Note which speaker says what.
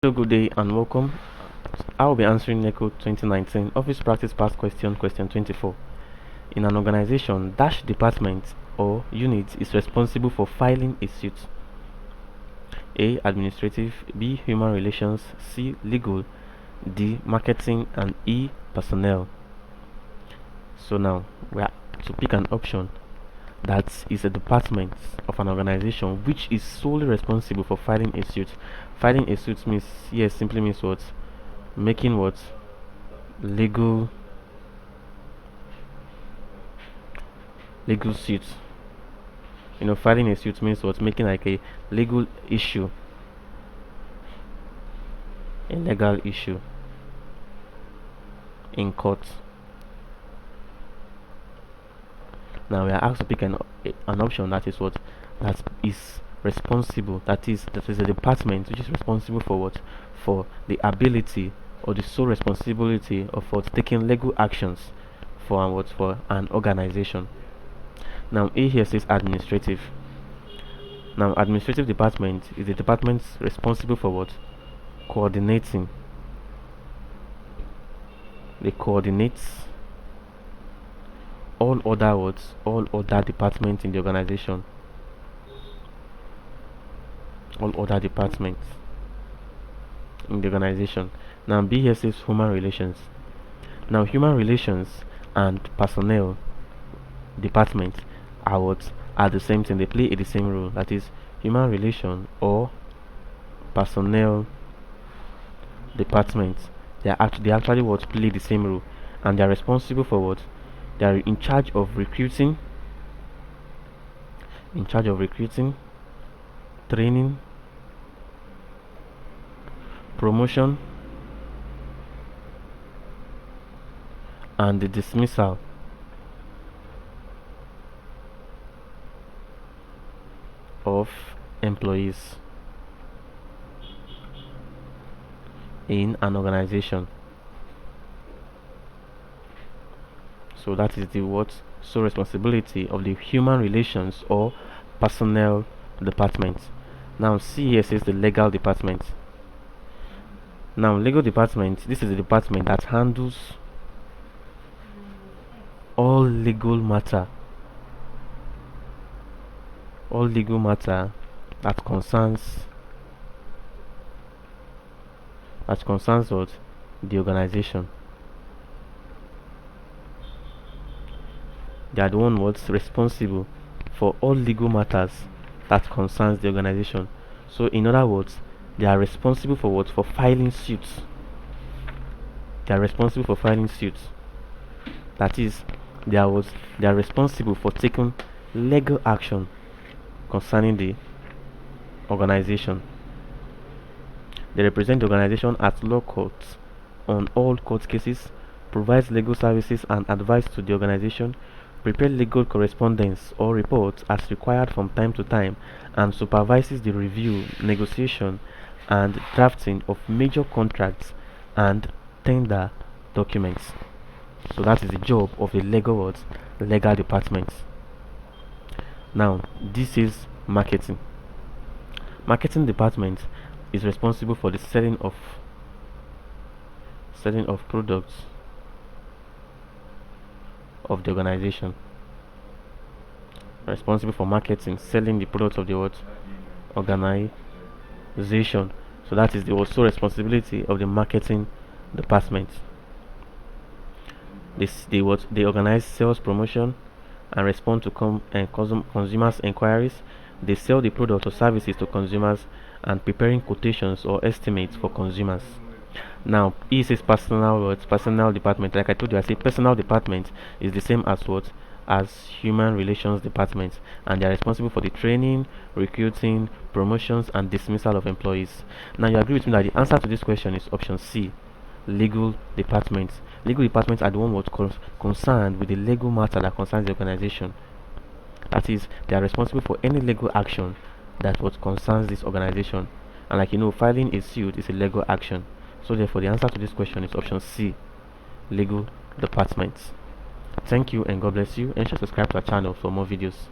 Speaker 1: Hello, good day and welcome. I will be answering NECO 2019 Office Practice Past Question 24. In an organization, dash department or unit is responsible for filing a suit. A. Administrative, B. Human relations, C. Legal, D. Marketing, and E. Personnel. So now we are to pick an option that is a department of an organization which is solely responsible for filing a suit. Filing a suit means, yes, simply means what? Making what? Legal suit. Filing a suit means what? Making like a legal issue, a legal issue in court. Now we are asked to pick an option that is what? That is responsible. That is a department which is responsible for what? For the ability or the sole responsibility of what? Taking legal actions for what? For an organization. Now A here says administrative. Now administrative department is the department responsible for what? Coordinating. They coordinate all other words, all other departments in the organization. All other departments in the organization. Now B here says human relations. Now human relations and personnel department are what? Are the same thing. They play the same role. That is human relation or personnel department. They actually what? Play the same role, and they are responsible for what? They are in charge of recruiting, training, promotion, and the dismissal of employees in an organization. So that is the what? So responsibility of the human relations or personnel department. Now C here says the legal department. Now legal department, this is the department that handles all legal matter that concerns what? The organization. They are the one what's responsible for all legal matters that concerns the organization. So in other words, they are responsible for what? For filing suits. They are responsible for filing suits. That is, they are responsible for taking legal action concerning the organization. They represent the organization at law courts on all court cases, provides legal services and advice to the organization, prepare legal correspondence or reports as required from time to time, and supervises the review, negotiation, and drafting of major contracts and tender documents. So that is the job of the legal department. Now this is marketing. Marketing department is responsible for the selling of products of the organization. Responsible for marketing, selling the products of the organization. So that is the also responsibility of the marketing department. They organize sales promotion and respond to consumers' inquiries. They sell the products or services to consumers and preparing quotations or estimates for consumers. Now E says personal department. Like I told you, I say personal department is the same as what? As human relations department, and they are responsible for the training, recruiting, promotions, and dismissal of employees. Now you agree with me that the answer to this question is option C, legal departments. Legal departments are the one concerned with the legal matter that concerns the organization. That is, they are responsible for any legal action that what concerns this organization. And like you know, filing a suit is a legal action. So therefore the answer to this question is option C, legal departments. Thank you and God bless you, and subscribe to our channel for more videos.